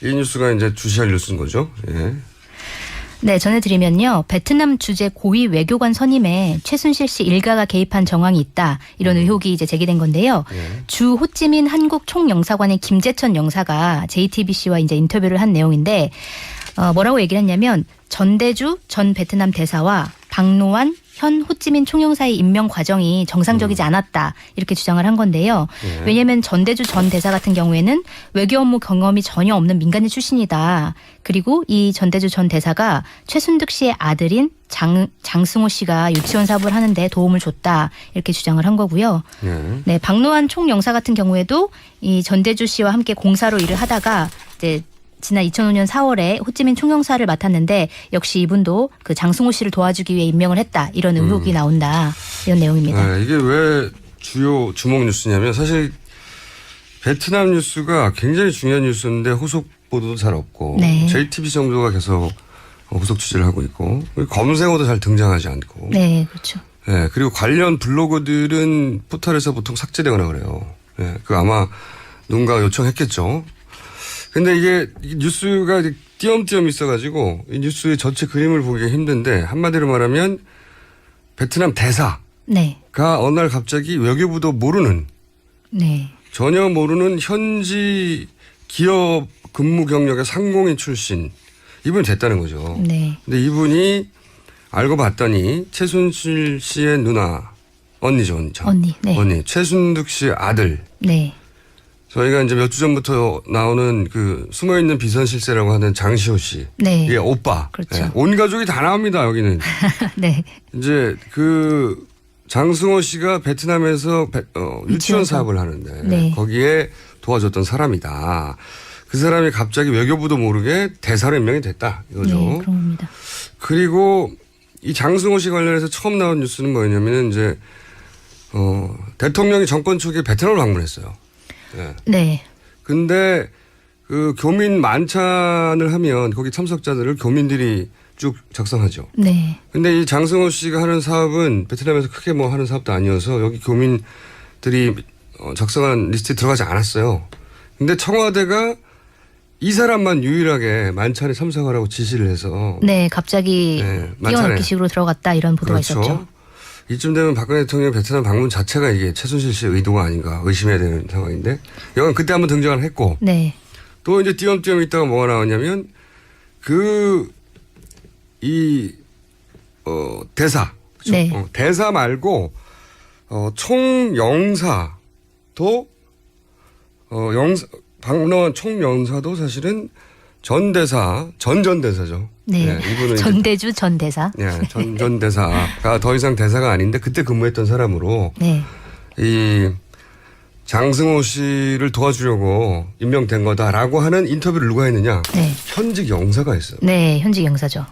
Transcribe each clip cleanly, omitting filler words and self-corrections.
이 뉴스가 이제 주시할 뉴스인 거죠. 예. 네, 전해드리면요. 베트남 주재 고위 외교관 선임에 최순실 씨 일가가 개입한 정황이 있다. 이런 의혹이 이제 제기된 건데요. 주 호찌민 한국 총영사관의 김재천 영사가 JTBC와 이제 인터뷰를 한 내용인데 뭐라고 얘기를 했냐면 전대주 전 베트남 대사와 박노환 현 호찌민 총영사의 임명 과정이 정상적이지 않았다. 이렇게 주장을 한 건데요. 왜냐하면 전대주 전 대사 같은 경우에는 외교 업무 경험이 전혀 없는 민간인 출신이다. 그리고 이 전대주 전 대사가 최순득 씨의 아들인 장승호 씨가 유치원 사업을 하는데 도움을 줬다. 이렇게 주장을 한 거고요. 네, 박노환 총영사 같은 경우에도 이 전대주 씨와 함께 공사로 일을 하다가 이제 지난 2005년 4월에 호찌민 총영사를 맡았는데 역시 이분도 그 장승호 씨를 도와주기 위해 임명을 했다. 이런 의혹이 나온다. 이런 내용입니다. 네, 이게 왜 주요 주목 뉴스냐면 사실 베트남 뉴스가 굉장히 중요한 뉴스인데 후속 보도도 잘 없고 네. JTBC 정도가 계속 후속 취재를 하고 있고 검색어도 잘 등장하지 않고 네, 그렇죠. 네, 그리고 관련 블로그들은 포털에서 보통 삭제되거나 그래요. 네, 그 아마 누군가 요청했겠죠. 근데 이게 뉴스가 띄엄띄엄 있어가지고 이 뉴스의 전체 그림을 보기가 힘든데 한마디로 말하면 베트남 대사가 네. 어느 날 갑자기 외교부도 모르는 네. 전혀 모르는 현지 기업 근무 경력의 상공인 출신 이분이 됐다는 거죠. 네. 근데 이분이 알고 봤더니 최순실 씨의 누나 언니죠. 언니. 네. 언니 최순득 씨의 아들. 네. 저희가 이제 몇 주 전부터 나오는 그 숨어있는 비선실세라고 하는 장시호 씨. 네. 예, 오빠. 그렇죠. 예, 온 가족이 다 나옵니다, 여기는. 네. 이제 그 장승호 씨가 베트남에서 유치원 사업을 하는데 네. 거기에 도와줬던 사람이다. 그 사람이 갑자기 외교부도 모르게 대사로 임명이 됐다. 이거죠. 네, 그런 겁니다. 그리고 이 장승호 씨 관련해서 처음 나온 뉴스는 뭐였냐면은 이제 대통령이 정권 초기에 베트남을 방문했어요. 네. 네. 근데 그 교민 만찬을 하면 거기 참석자들을 교민들이 쭉 작성하죠. 네. 근데 이 장승호 씨가 하는 사업은 베트남에서 크게 뭐 하는 사업도 아니어서 여기 교민들이 작성한 리스트에 들어가지 않았어요. 근데 청와대가 이 사람만 유일하게 만찬에 참석하라고 지시를 해서. 네, 갑자기 띄워넣기 식으로 들어갔다 이런 보도가 그렇죠. 있었죠. 이쯤 되면 박근혜 대통령의 베트남 방문 자체가 이게 최순실 씨의 의도가 아닌가 의심해야 되는 상황인데 여건 그때 한번 등장을 했고 네. 또 이제 띄엄띄엄 있다가 뭐가 나왔냐면 대사 그렇죠? 네. 대사 말고 총영사도 박노환 총영사도 사실은 전 대사죠. 네. 네, 이분은 전대주 전 대사. 네, 전 대사가 더 이상 대사가 아닌데 그때 근무했던 사람으로 네. 이 장승호 씨를 도와주려고 임명된 거다라고 하는 인터뷰를 누가 했느냐? 네. 현직 영사가 했어요. 네, 현직 영사죠.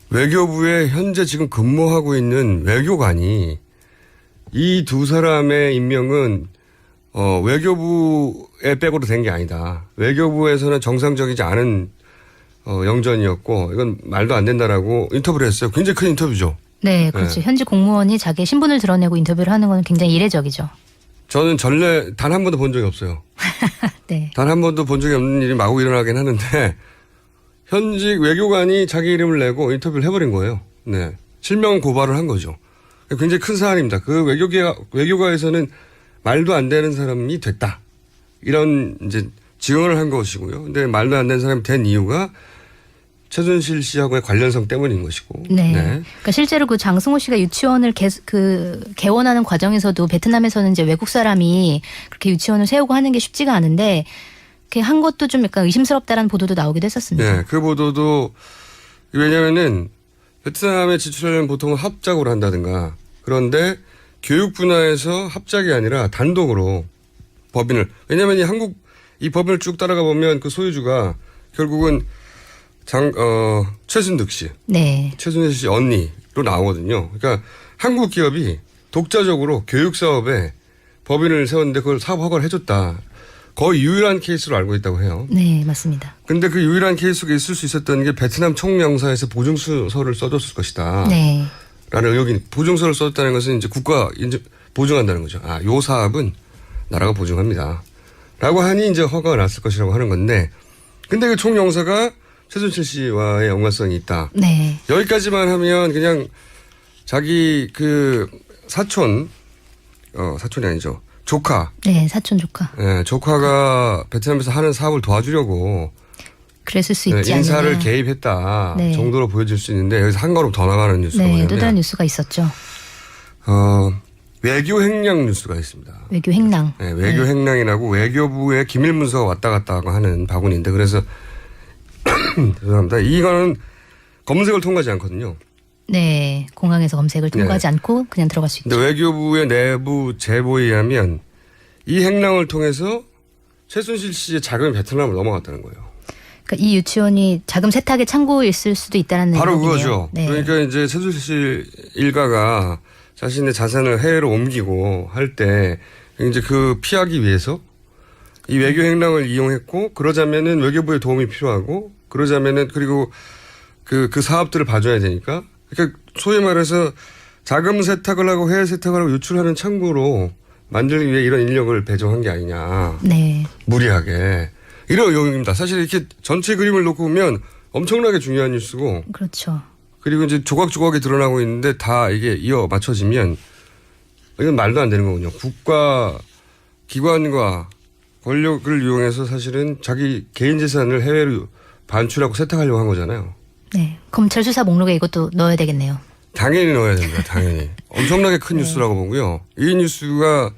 외교부에 현재 지금 근무하고 있는 외교관이 이 두 사람의 임명은 외교부의 백으로 된 게 아니다. 외교부에서는 정상적이지 않은 영전이었고 이건 말도 안 된다라고 인터뷰를 했어요. 굉장히 큰 인터뷰죠. 네, 그렇죠. 네. 현직 공무원이 자기의 신분을 드러내고 인터뷰를 하는 건 굉장히 이례적이죠. 저는 전례 단 한 번도 본 적이 없어요. 네. 단 한 번도 본 적이 없는 일이 마구 일어나긴 하는데 현직 외교관이 자기 이름을 내고 인터뷰를 해버린 거예요. 네. 실명 고발을 한 거죠. 굉장히 큰 사안입니다. 그 외교가에서는 말도 안 되는 사람이 됐다. 이런 이제 지원을 한 것이고요. 근데 말도 안 되는 사람이 된 이유가 최순실 씨하고의 관련성 때문인 것이고. 네. 네. 그러니까 실제로 그 장승호 씨가 유치원을 개원하는 과정에서도 베트남에서는 이제 외국 사람이 그렇게 유치원을 세우고 하는 게 쉽지가 않은데 그렇게 한 것도 좀 약간 의심스럽다라는 보도도 나오기도 했었습니다. 네. 그 보도도 왜냐면은 베트남에 지출하려면 보통은 합작으로 한다든가 그런데 교육 분야에서 합작이 아니라 단독으로 법인을 왜냐면 이 법인을 쭉 따라가 보면 그 소유주가 결국은 최순득 씨. 네. 최순실 씨 언니로 나오거든요. 그러니까 한국 기업이 독자적으로 교육 사업에 법인을 세웠는데 그걸 사업 허가를 해줬다. 거의 유일한 케이스로 알고 있다고 해요. 네, 맞습니다. 근데 그 유일한 케이스가 있을 수 있었던 게 베트남 총영사에서 보증서를 써줬을 것이다. 네. 라는 의혹이 보증서를 써줬다는 것은 이제 국가 보증한다는 거죠. 요 사업은 나라가 보증합니다. 라고 하니 이제 허가가 났을 것이라고 하는 건데 근데 그 총영사가 최순실 씨와의 연관성이 있다. 네. 여기까지만 하면 그냥 자기 그 사촌이 아니죠. 조카. 네, 사촌 조카. 예, 조카가 베트남에서 하는 사업을 도와주려고 그랬을 수 있지 인사를 않느냐. 개입했다 네. 정도로 보여질 수 있는데 여기서 한 걸음 더 나가는 뉴스가 네, 뭐냐면 또 다른 뉴스가 있었죠. 외교 행랑 뉴스가 있습니다. 외교 행랑. 네, 외교 행랑이라고 외교부에 기밀 문서가 왔다 갔다 하고 하는 바구니인데 그래서 죄송합니다. 이거는 검색을 통과하지 않거든요. 네, 공항에서 검색을 통과하지 않고 그냥 들어갈 수 있죠. 근데 외교부의 내부 제보에 의하면 이 행랑을 통해서 최순실 씨의 자금이 베트남으로 넘어갔다는 거예요. 그러니까 이 유치원이 자금 세탁의 창구였을 수도 있다는 바로 얘기네요. 그거죠. 네. 그러니까 이제 최순실 일가가 자신의 자산을 해외로 옮기고 할 때 이제 그 피하기 위해서 이 외교 행랑을 이용했고 그러자면은 외교부의 도움이 필요하고 그러자면은 그리고 그 사업들을 봐줘야 되니까 그러니까 소위 말해서 자금 세탁을 하고 해외 세탁을 하고 유출하는 창구로 만들기 위해 이런 인력을 배정한 게 아니냐. 네. 무리하게. 이런 의혹입니다. 사실 이렇게 전체 그림을 놓고 보면 엄청나게 중요한 뉴스고 그렇죠. 그리고 이제 조각조각이 드러나고 있는데 다 이게 이어 맞춰지면 이건 말도 안 되는 거군요. 국가 기관과 권력을 이용해서 사실은 자기 개인 재산을 해외로 반출하고 세탁하려고 한 거잖아요. 네. 검찰 수사 목록에 이것도 넣어야 되겠네요. 당연히 넣어야 됩니다. 당연히. 엄청나게 큰 뉴스라고 보고요. 이 뉴스가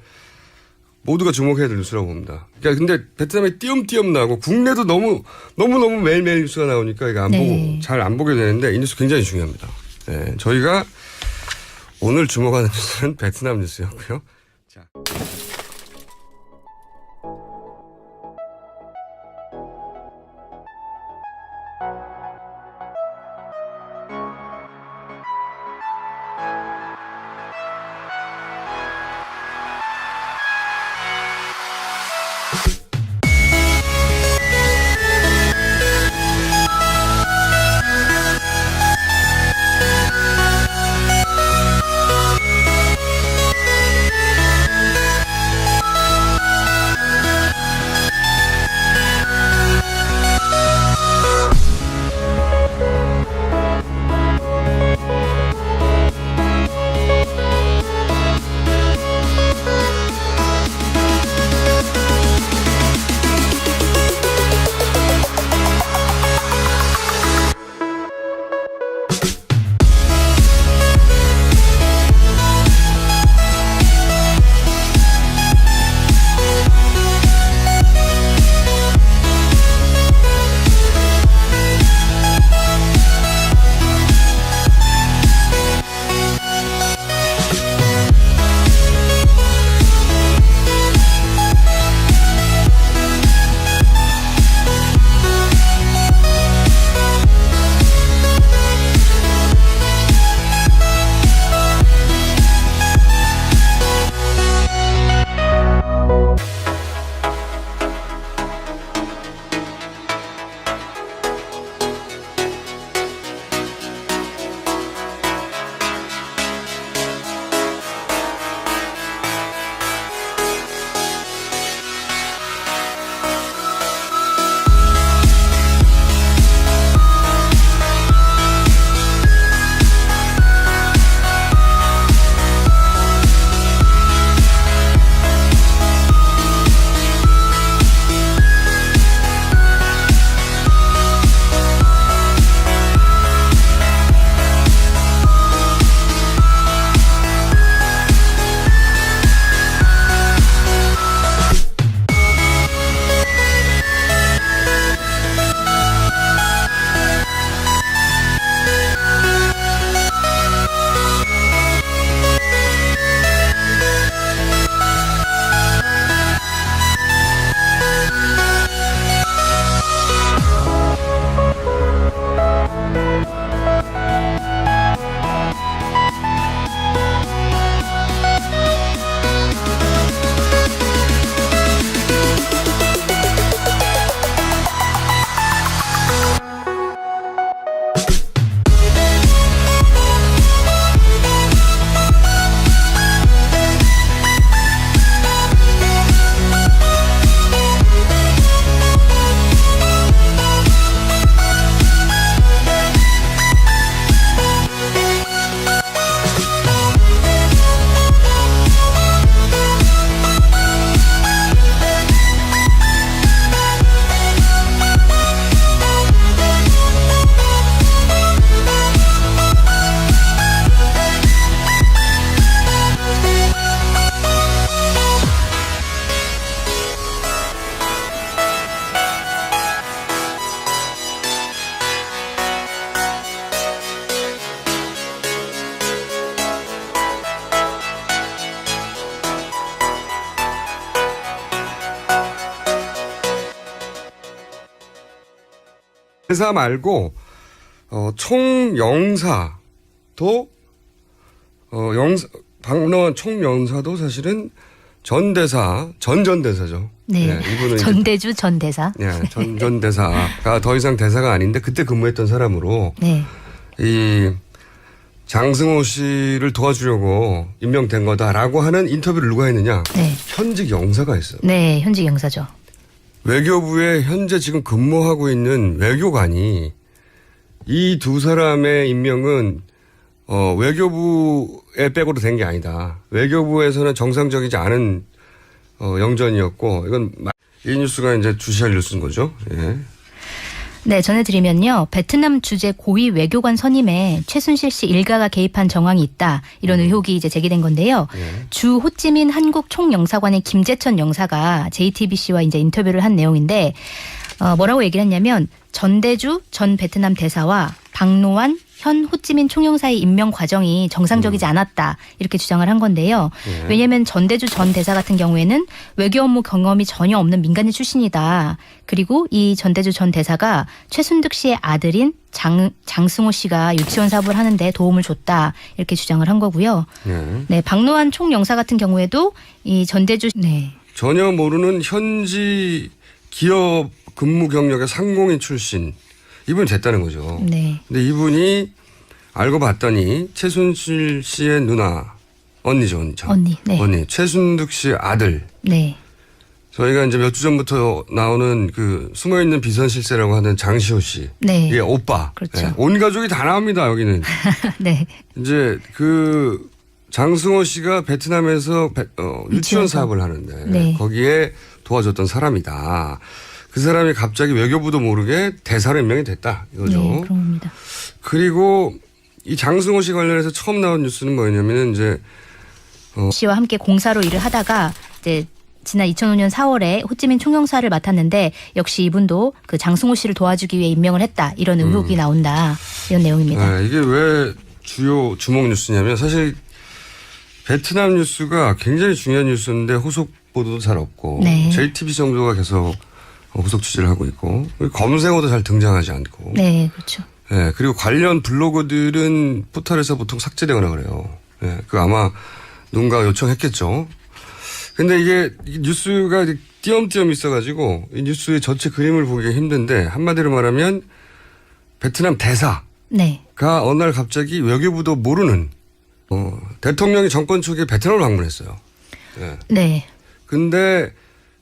모두가 주목해야 될 뉴스라고 봅니다. 그러니까 근데 베트남이 띄엄띄엄 나고 국내도 너무너무 매일매일 뉴스가 나오니까 이거 잘 안 보게 되는데 이 뉴스 굉장히 중요합니다. 네, 저희가 오늘 주목하는 뉴스는 베트남 뉴스였고요. 자. 대사 말고 총영사도 박노원 총영사도 사실은 전대사죠. 네. 이분은 전대주 전 대사. 전 대사가 더 이상 대사가 아닌데 그때 근무했던 사람으로 네. 이 장승호 씨를 도와주려고 임명된 거다라고 하는 인터뷰를 누가 했느냐? 네. 현직 영사가 했어요. 네, 현직 영사죠. 외교부에 현재 지금 근무하고 있는 외교관이 이 두 사람의 임명은 외교부의 백으로 된 게 아니다. 외교부에서는 정상적이지 않은 영전이었고 이건 이 뉴스가 이제 주시할 뉴스인 거죠. 예. 네, 전해드리면요. 베트남 주재 고위 외교관 선임에 최순실 씨 일가가 개입한 정황이 있다. 이런 의혹이 이제 제기된 건데요. 주 호찌민 한국 총영사관의 김재천 영사가 JTBC와 이제 인터뷰를 한 내용인데 뭐라고 얘기를 했냐면 전대주 전 베트남 대사와 박노환 현 호찌민 총영사의 임명 과정이 정상적이지 않았다. 이렇게 주장을 한 건데요. 왜냐하면 전대주 전 대사 같은 경우에는 외교 업무 경험이 전혀 없는 민간인 출신이다. 그리고 이 전대주 전 대사가 최순득 씨의 아들인 장승호 씨가 유치원 사업을 하는데 도움을 줬다. 이렇게 주장을 한 거고요. 네, 박노환 총영사 같은 경우에도 이 전대주 전혀 모르는 현지 기업 근무 경력의 상공인 출신. 이분이 됐다는 거죠. 네. 근데 이분이 알고 봤더니 최순실 씨의 누나, 언니죠. 언니. 네. 언니. 최순득 씨의 아들. 네. 저희가 이제 몇 주 전부터 나오는 그 숨어있는 비선실세라고 하는 장시호 씨. 네. 예, 오빠. 그렇죠. 예, 온 가족이 다 나옵니다, 여기는. 네. 이제 그 장승호 씨가 베트남에서 유치원 사업을 하는데 네. 거기에 도와줬던 사람이다. 그 사람이 갑자기 외교부도 모르게 대사로 임명이 됐다 이거죠. 네, 그런 겁니다. 그리고 이 장승호 씨 관련해서 처음 나온 뉴스는 뭐였냐면 이제 씨와 함께 공사로 일을 하다가 이제 지난 2005년 4월에 호찌민 총영사를 맡았는데 역시 이분도 그 장승호 씨를 도와주기 위해 임명을 했다 이런 의혹이 나온다 이런 내용입니다. 이게 왜 주요 주목 뉴스냐면 사실 베트남 뉴스가 굉장히 중요한 뉴스인데 후속 보도도 잘 없고 네. JTBC 정도가 계속 후속 취재를 하고 있고 검색어도 잘 등장하지 않고 네, 그렇죠. 예, 그리고 관련 블로그들은 포털에서 보통 삭제되거나 그래요. 예, 그 아마 누군가 요청했겠죠. 근데 이게 뉴스가 띄엄띄엄 있어가지고 이 뉴스의 전체 그림을 보기가 힘든데 한마디로 말하면 베트남 대사가 네. 어느 날 갑자기 외교부도 모르는 대통령이 정권 초기에 베트남을 방문했어요. 예. 네. 근데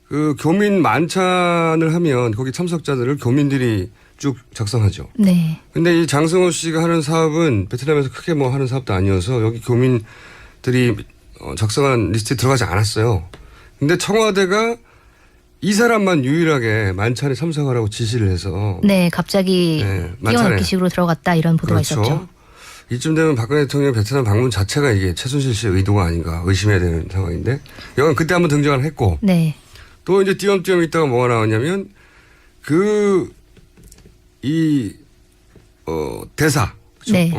그 교민 만찬을 하면 거기 참석자들을 교민들이 쭉 작성하죠. 네. 근데 이 장승호 씨가 하는 사업은 베트남에서 크게 뭐 하는 사업도 아니어서 여기 교민들이 작성한 리스트에 들어가지 않았어요. 근데 청와대가 이 사람만 유일하게 만찬에 참석하라고 지시를 해서 네, 갑자기 띄워넣기 식으로 들어갔다 이런 보도가 그렇죠. 있었죠. 이쯤 되면 박근혜 대통령의 베트남 방문 자체가 이게 최순실 씨의 의도가 아닌가 의심해야 되는 상황인데 여건 그때 한번 등장을 했고 네. 또 이제 띄엄띄엄 있다가 뭐가 나왔냐면 대사. 그렇죠? 네.